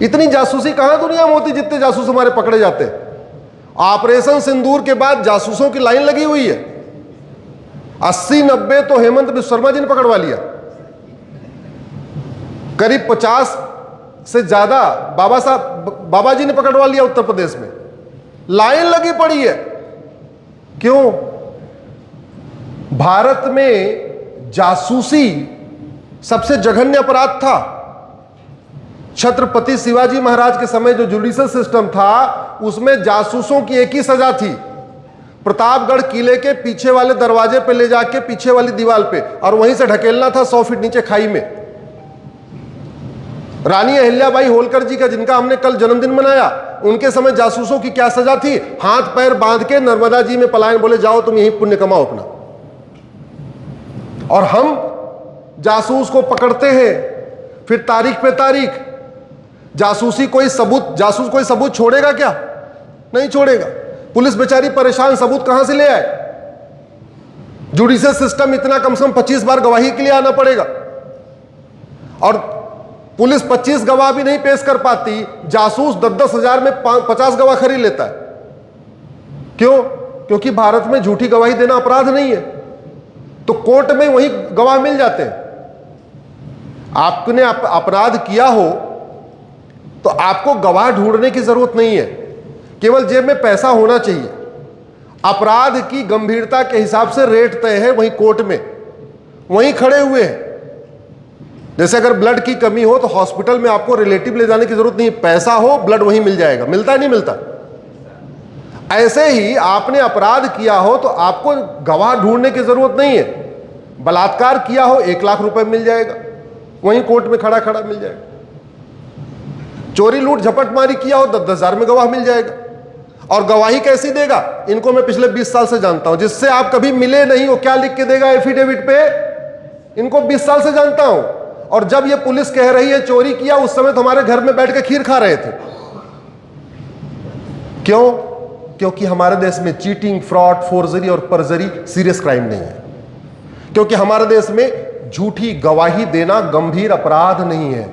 इतनी जासूसी कहां दुनिया में होती जितने जासूस हमारे पकड़े जाते हैं। ऑपरेशन सिंदूर के बाद जासूसों की लाइन लगी हुई है। 80-90 तो हेमंत बिस्व शर्मा जी ने पकड़वा लिया, करीब 50 से ज्यादा बाबा जी ने पकड़वा लिया उत्तर प्रदेश में। लाइन लगी पड़ी है। क्यों? भारत में जासूसी सबसे जघन्य अपराध था। छत्रपति शिवाजी महाराज के समय जो जुडिशल सिस्टम था उसमें जासूसों की एक ही सजा थी, प्रतापगढ़ किले के पीछे वाले दरवाजे पे ले जाके पीछे वाली दीवार पे और वहीं से ढकेलना था 100 फीट नीचे खाई में। रानी अहिल्याबाई होलकर जी का, जिनका हमने कल जन्मदिन मनाया, उनके समय जासूसों की क्या सजा थी? हाथ पैर बांध के नर्मदा जी में पलायन, बोले जाओ तुम यहीं पुण्य कमाओ अपना। और हम जासूस को पकड़ते हैं, फिर तारीख पे तारीख। जासूस कोई सबूत छोड़ेगा क्या? नहीं छोड़ेगा। पुलिस बेचारी परेशान, सबूत कहां से ले आए? जुडिशियल सिस्टम इतना, कम से कम 25 बार गवाही के लिए आना पड़ेगा और पुलिस 25 गवाह भी नहीं पेश कर पाती। जासूस 10-10 हजार में 50 गवाह खरीद लेता है। क्यों? क्योंकि भारत में झूठी गवाही देना अपराध नहीं है, तो कोर्ट में वही गवाह मिल जाते हैं। आपने अपराध किया हो तो आपको गवाह ढूंढने की जरूरत नहीं है, केवल जेब में पैसा होना चाहिए। अपराध की गंभीरता के हिसाब से रेट तय है वहीं कोर्ट में, वहीं खड़े हुए हैं। जैसे अगर ब्लड की कमी हो तो हॉस्पिटल में आपको रिलेटिव ले जाने की जरूरत नहीं, पैसा हो ब्लड वहीं मिल जाएगा। मिलता है नहीं मिलता? ऐसे ही आपने अपराध किया हो तो आपको गवाह ढूंढने की जरूरत नहीं है। बलात्कार किया हो 1 लाख रुपए मिल जाएगा, वहीं कोर्ट में खड़ा खड़ा मिल जाएगा। चोरी लूट झपटमारी किया हो 10-10 हजार में गवाह मिल जाएगा। और गवाही कैसी देगा? इनको मैं पिछले 20 साल से जानता हूं, जिससे आप कभी मिले नहीं हो, क्या लिख के देगा एफिडेविट पे? इनको 20 साल से जानता हूं। और जब ये पुलिस कह रही है चोरी किया, उस समय तो हमारे घर में बैठ के खीर खा रहे थे। क्यों? क्योंकि हमारे देश में चीटिंग, फ्रॉड, फोर्जरी और परजरी सीरियस क्राइम नहीं है। क्योंकि हमारे देश में झूठी गवाही देना गंभीर अपराध नहीं है।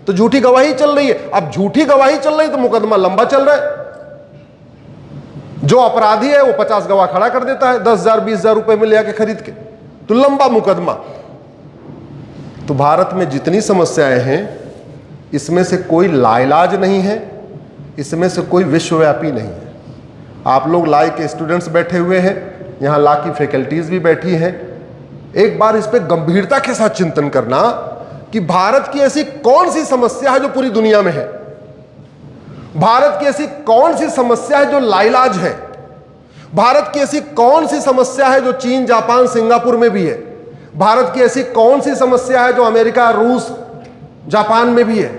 तो झूठी गवाही चल रही है। अब झूठी गवाही चल रही है तो मुकदमा लंबा चल रहा है। जो अपराधी है वो 50 गवाह खड़ा कर देता है 10,000 20,000 रुपए में ले आके खरीद के, तो लंबा मुकदमा। तो भारत में जितनी समस्याएं हैं इसमें से कोई लाइलाज नहीं है, इसमें से कोई विश्वव्यापी नहीं है। आप लोग ला के स्टूडेंट्स बैठे हुए हैं, यहाँ ला की फैकल्टीज भी बैठी हैं। एक बार इस पे गंभीरता के साथ चिंतन करना कि भारत की ऐसी कौन सी समस्या है जो पूरी दुनिया में है। भारत की ऐसी कौन सी समस्या है जो लाइलाज है। भारत की ऐसी कौन सी समस्या है जो चीन, जापान, सिंगापुर में भी है। भारत की ऐसी कौन सी समस्या है जो अमेरिका, रूस, जापान में भी है।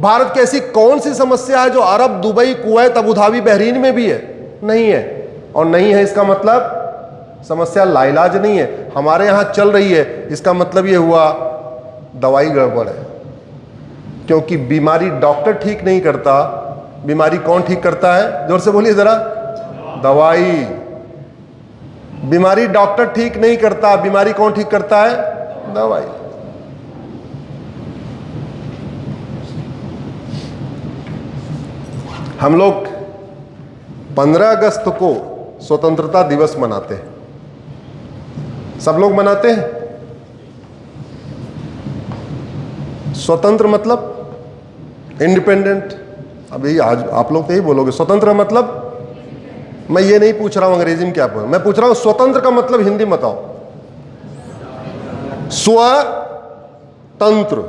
भारत की ऐसी कौन सी समस्या है जो Arab, Dubai, Kuwait, Abu Dhabi, Bahrain में भी है? नहीं है। और नहीं है इसका मतलब समस्या लाइलाज नहीं है, हमारे यहां चल रही है। इसका मतलब यह हुआ दवाई गड़बड़ है। क्योंकि बीमारी डॉक्टर ठीक नहीं करता, बीमारी कौन ठीक करता है? जोर से बोलिए जरा। दवाई। बीमारी डॉक्टर ठीक नहीं करता, बीमारी कौन ठीक करता है? दवाई। हम लोग 15 अगस्त को स्वतंत्रता दिवस मनाते हैं। सब लोग मनाते हैं। स्वतंत्र मतलब इंडिपेंडेंट। अभी आज आप लोग तो यही बोलोगे स्वतंत्र मतलब। मैं ये नहीं पूछ रहा हूं अंग्रेजी में क्या बोल, मैं पूछ रहा हूं स्वतंत्र का मतलब हिंदी में बताओ। स्वतंत्र।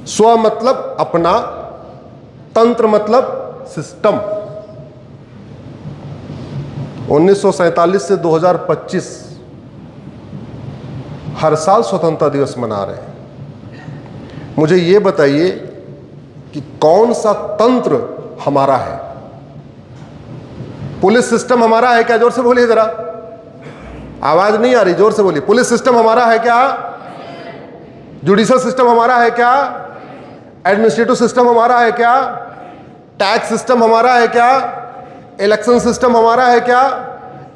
स्व मतलब अपना, तंत्र मतलब सिस्टम। 1947 से 2025 हर साल स्वतंत्रता दिवस मना रहे हैं। मुझे ये बताइए कि कौन सा तंत्र हमारा है? पुलिस सिस्टम हमारा है क्या? जोर से बोलिए जरा, आवाज नहीं आ रही, जोर से बोलिए। पुलिस सिस्टम हमारा है क्या? जुडिशियल सिस्टम हमारा है क्या? एडमिनिस्ट्रेटिव सिस्टम हमारा है क्या? टैक्स सिस्टम हमारा है क्या? इलेक्शन सिस्टम हमारा है क्या?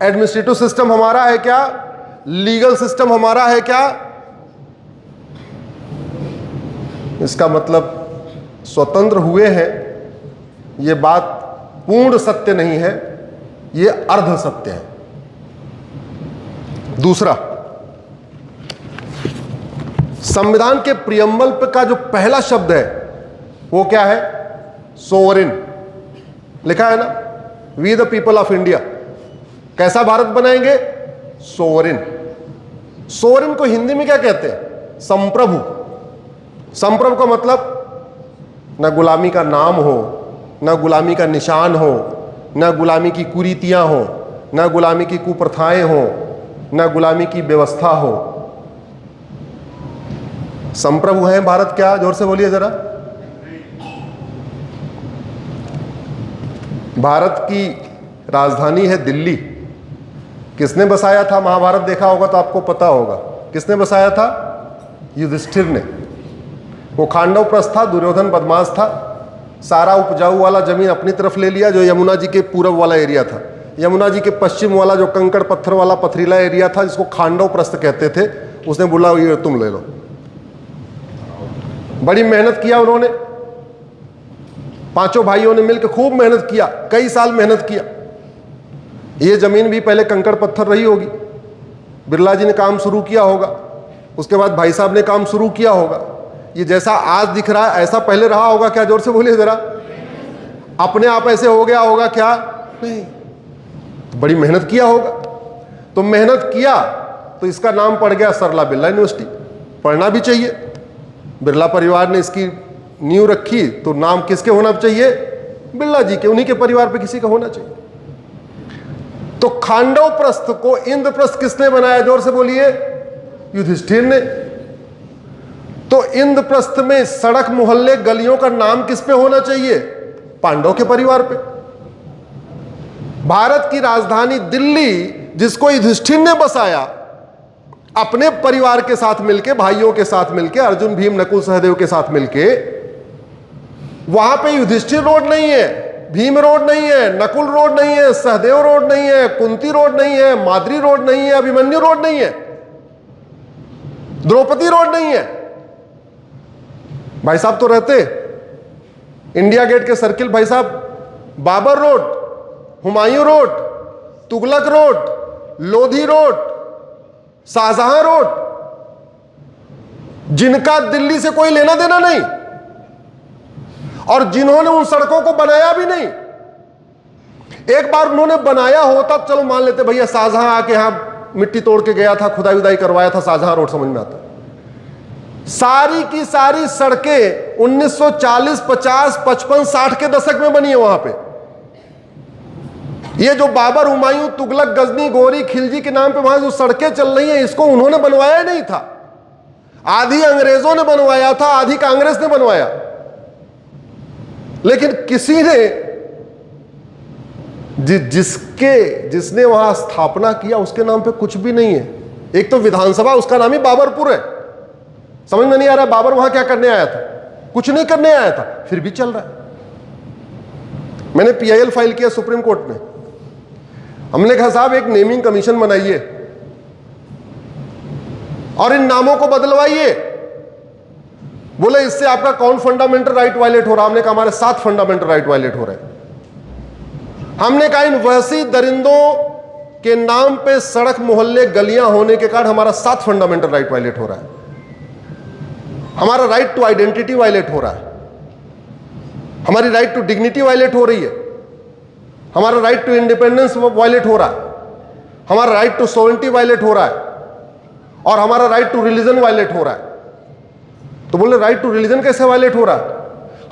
एडमिनिस्ट्रेटिव सिस्टम हमारा है क्या? लीगल सिस्टम हमारा है क्या? इसका मतलब स्वतंत्र हुए हैं, ये बात पूर्ण सत्य नहीं है, ये अर्ध सत्य है। दूसरा, संविधान के प्रियम्बल का जो पहला शब्द है वो क्या है? सोवरिन लिखा है ना, we the people of India. कैसा भारत बनाएंगे? सोवरिन। सोवरिन को हिंदी में क्या कहते हैं? संप्रभु। संप्रभु का मतलब न गुलामी का नाम हो, न गुलामी का निशान हो, न गुलामी की कुरीतियां हो, न गुलामी की कुप्रथाएं हो, न गुलामी की व्यवस्था हो। संप्रभु है भारत। क्या? जोर से बोलिए जरा। भारत की राजधानी है दिल्ली। किसने बसाया था? महाभारत देखा होगा तो आपको पता होगा किसने बसाया था? युधिष्ठिर ने। वो खांडव प्रस्थ था, दुर्योधन बदमाश था, सारा उपजाऊ वाला जमीन अपनी तरफ ले लिया, जो यमुना जी के पूर्व वाला एरिया था। यमुना जी के पश्चिम वाला जो कंकड़ पत्थर वाला पथरीला एरिया था, जिसको खांडव प्रस्थ कहते थे, उसने बोला ये तुम ले लो। बड़ी मेहनत किया उन्होंने, पांचों भाइयों ने मिलकर खूब मेहनत किया, कई साल मेहनत किया। ये जमीन भी पहले कंकड़ पत्थर रही होगी, बिरला जी ने काम शुरू किया होगा, उसके बाद भाई साहब ने काम शुरू किया होगा। ये जैसा आज दिख रहा है ऐसा पहले रहा होगा क्या? जोर से बोलिए जरा। अपने आप ऐसे हो गया होगा क्या? नहीं, तो बड़ी मेहनत किया होगा। तो मेहनत किया तो इसका नाम पड़ गया सरला बिरला यूनिवर्सिटी। पढ़ना भी चाहिए। बिरला परिवार ने इसकी नींव रखी तो नाम किसके होना चाहिए? बिरला जी के, उन्हीं के परिवार पे किसी का होना चाहिए। तो खांडव प्रस्थ को इंद्रप्रस्थ किसने बनाया? जोर से बोलिए। युधिष्ठिर ने। तो इंद्रप्रस्थ में सड़क मोहल्ले गलियों का नाम किस पे होना चाहिए? पांडव के परिवार पे। भारत की राजधानी दिल्ली, जिसको युधिष्ठिर ने बसाया अपने परिवार के साथ मिलके, भाइयों के साथ मिलके, अर्जुन भीम नकुल सहदेव के साथ मिलके, वहां पे युधिष्ठिर रोड नहीं है, भीम रोड नहीं है, नकुल रोड नहीं है, सहदेव रोड नहीं है, कुंती रोड नहीं है, माद्री रोड नहीं है, अभिमन्यु रोड नहीं है, द्रौपदी रोड नहीं है। भाई साहब तो रहते इंडिया गेट के सर्किल, भाई साहब Babar road, Humayun road, Tughlaq road, Lodhi road, Shahjahan road, जिनका दिल्ली से कोई लेना देना नहीं और जिन्होंने उन सड़कों को बनाया भी नहीं। एक बार उन्होंने बनाया होता चलो मान लेते, भैया शाहजहां आके यहां मिट्टी तोड़ के गया था, खुदाई उदाई करवाया था, शाहजहां रोड समझ में आता। सारी की सारी सड़कें 1940, 50, 55, 60 के दशक में बनी है वहां पे। ये जो बाबर, हुमायूं, तुगलक, गजनी, गोरी, खिलजी के नाम पे वहां जो सड़कें चल रही हैं, इसको उन्होंने बनवाया नहीं था। आधी अंग्रेजों ने बनवाया था, आधी कांग्रेस ने बनवाया। लेकिन किसी ने जिसने वहां स्थापना किया उसके नाम पे कुछ भी नहीं है। एक तो विधानसभा, उसका नाम ही बाबरपुर है। समझ में नहीं आ रहा बाबर वहां क्या करने आया था? कुछ नहीं करने आया था, फिर भी चल रहा है। मैंने PIL फाइल किया सुप्रीम कोर्ट में। हमने कहा साहब एक नेमिंग कमीशन बनाइए और इन नामों को बदलवाइए। बोले इससे आपका कौन फंडामेंटल राइट वायलेट हो रहा? हमने कहा हमारे 7 फंडामेंटल राइट वायलेट हो रहे हैं। हमने कहा इन वहशी दरिंदों के नाम पे सड़क मोहल्ले गलियां होने के कारण हमारा 7 फंडामेंटल राइट वायलेट हो रहा है। हमारा राइट टू आइडेंटिटी वायलेट हो रहा है, हमारी राइट टू डिग्निटी वायलेट हो रही है, हमारा राइट टू इंडिपेंडेंस वायलेट हो रहा है, हमारा राइट टू सोवरेनिटी वायलेट हो रहा है और हमारा राइट टू रिलीजन वायलेट हो रहा है। तो बोले राइट टू रिलीजन कैसे वायलेट हो रहा है?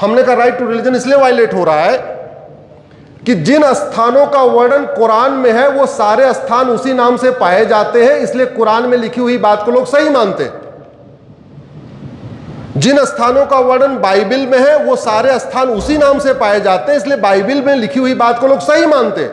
हमने कहा राइट टू रिलीजन इसलिए वायलेट हो रहा है कि जिन स्थानों का वर्णन कुरान में है वो सारे स्थान उसी नाम से पाए जाते हैं, इसलिए कुरान में लिखी हुई बात को लोग सही मानते हैं। जिन स्थानों का वर्णन बाइबिल में है वो सारे स्थान उसी नाम से पाए जाते हैं, इसलिए बाइबिल में लिखी हुई बात को लोग सही मानते हैं।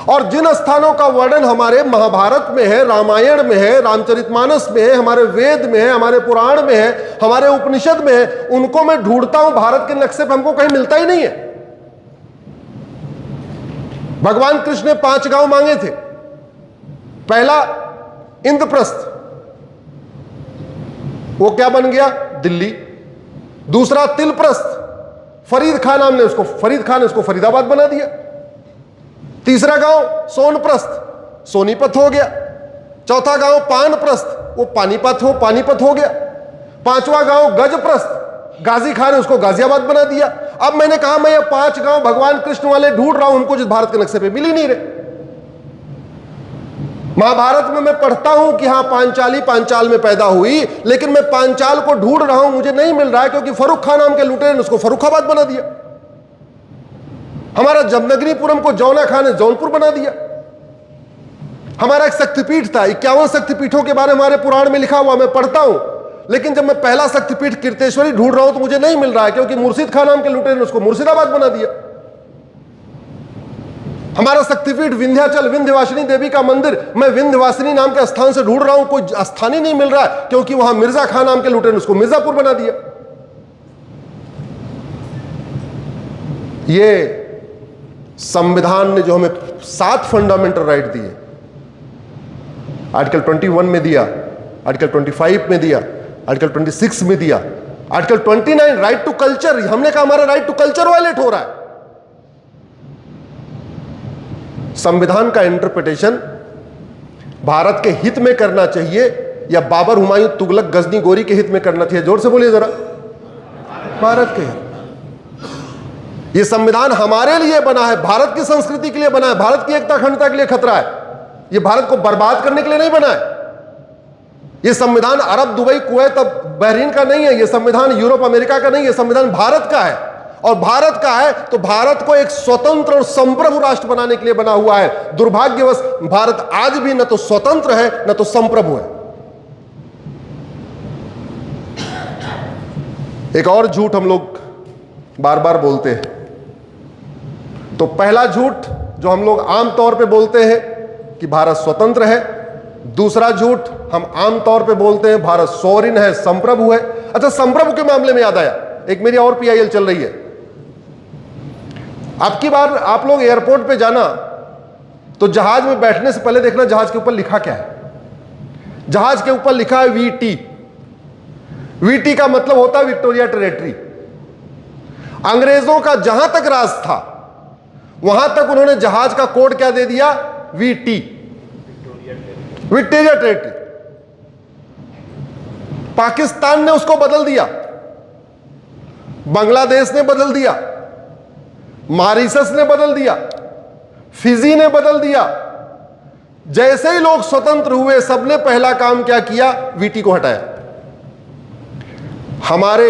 और जिन स्थानों का वर्णन हमारे महाभारत में है, रामायण में है, रामचरितमानस में है, हमारे वेद में है, हमारे पुराण में है, हमारे उपनिषद में है, उनको मैं ढूंढता हूं भारत के नक्शे पर, हमको कहीं मिलता ही नहीं है। भगवान कृष्ण ने 5 गांव मांगे थे। पहला इंद्रप्रस्थ, वो क्या बन गया? दिल्ली। दूसरा तिलप्रस्थ, फरीद खान नाम ने उसको, फरीद खान ने उसको फरीदाबाद बना दिया। तीसरा गांव सोनप्रस्थ, सोनीपत हो गया। चौथा गांव पानप्रस्थ, वो पानीपत हो गया। पांचवा गांव गजप्रस्थ, गाजी खान ने उसको गाजियाबाद बना दिया। अब मैंने कहा मैं ये 5 गांव भगवान कृष्ण वाले ढूंढ रहा हूं, उनको जिस भारत के नक्शे पे मिल ही नहीं रहे। महाभारत में मैं पढ़ता हूं कि हां पांचाली पांचाल में पैदा हुई, लेकिन मैं पांचाल को ढूंढ रहा हूं, मुझे नहीं मिल रहा है, क्योंकि फर्रुख खान नाम के लुटेरे ने उसको फर्रुखाबाद बना दिया। हमारा जमनगरीपुरम को जौना खान ने जौनपुर बना दिया। हमारा एक शक्तिपीठ था, 51 शक्तिपीठों के बारे में हमारे पुराण में लिखा हुआ, मैं पढ़ता हूं, लेकिन जब मैं पहला शक्तिपीठ कीर्तेश्वरी ढूंढ रहा हूं तो मुझे नहीं मिल रहा है, क्योंकि मुर्शिद खान नाम के लुटेरे ने उसको मुर्शिदाबाद बना दिया। हमारा शक्तिपीठ विंध्याचल, विंध्यवासिनी देवी का मंदिर, मैं विंध्यवासिनी नाम के स्थान से ढूंढ रहा हूं, कोई स्थान ही नहीं मिल रहा है, क्योंकि वहां मिर्जा खान नाम के लुटेरे ने उसको मिर्जापुर बना दिया। ये संविधान ने जो हमें 7 फंडामेंटल राइट दिए, आर्टिकल 21 में दिया, आर्टिकल 25 में दिया, आर्टिकल 26 में दिया, आर्टिकल 29 राइट टू कल्चर, हमने कहा हमारा राइट टू कल्चर वायलेट हो रहा है। संविधान का इंटरप्रिटेशन भारत के हित में करना चाहिए या बाबर, हुमायूं, तुगलक, गजनी, गोरी के हित में करना चाहिए? जोर से बोलिए जरा। भारत के हित। यह संविधान हमारे लिए बना है, भारत की संस्कृति के लिए बना है, भारत की एकता अखंडता के लिए खतरा है। यह भारत को बर्बाद करने के लिए नहीं बना है। यह संविधान अरब, दुबई, कुवैत, बहरीन का नहीं है। यह संविधान यूरोप, अमेरिका का नहीं है। संविधान भारत का है, और भारत का है तो भारत को एक स्वतंत्र और संप्रभु राष्ट्र बनाने के लिए बना हुआ है। दुर्भाग्यवश भारत आज भी न तो स्वतंत्र है न तो संप्रभु है। एक और झूठ हम लोग बार बार बोलते हैं। तो पहला झूठ जो हम लोग आमतौर पे बोलते हैं कि भारत स्वतंत्र है। दूसरा झूठ हम आमतौर पे बोलते हैं भारत सॉवरिन है, संप्रभु है। अच्छा, संप्रभु के मामले में याद आया, एक मेरी और PIL चल रही है। अब की बार आप लोग एयरपोर्ट पे जाना तो जहाज में बैठने से पहले देखना जहाज के ऊपर लिखा क्या है। जहाज के ऊपर लिखा है VT। VT का मतलब होता है विक्टोरिया टेरिटरी। अंग्रेजों का जहां तक राज था वहां तक उन्होंने जहाज का कोड क्या दे दिया? VT, Victoria territory. पाकिस्तान ने उसको बदल दिया, बांग्लादेश ने बदल दिया, मॉरिशस ने बदल दिया, फिजी ने बदल दिया। जैसे ही लोग स्वतंत्र हुए सबने पहला काम क्या किया? VT को हटाया। हमारे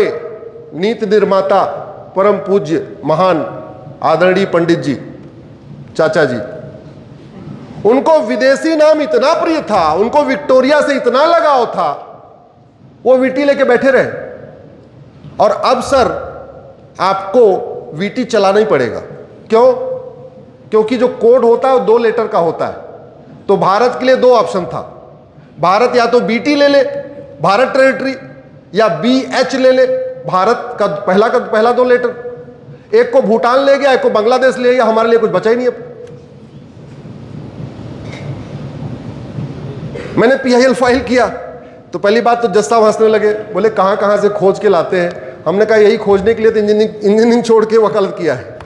नीति निर्माता परम पूज्य महान आदरणीय पंडित जी, चाचा जी, उनको विदेशी नाम इतना प्रिय था, उनको विक्टोरिया से इतना लगाव था, वो VT लेके बैठे रहे। और अब सर आपको VT चलाना ही पड़ेगा। क्यों? क्योंकि जो कोड होता है वो 2 लेटर का होता है। तो भारत के लिए 2 ऑप्शन था। भारत या तो BT ले ले, भारत टेरिटरी, या BH ले ले, भारत का पहला 2 लेटर। एक को भूटान ले गया, एक को बांग्लादेश ले गया, हमारे लिए कुछ बचा ही नहीं। अब मैंने PIL फाइल किया तो पहली बात तो जज साहब हंसने लगे, बोले कहां कहां से खोज के लाते हैं। हमने कहा यही खोजने के लिए तो इंजीनियरिंग छोड़ के वकालत किया है।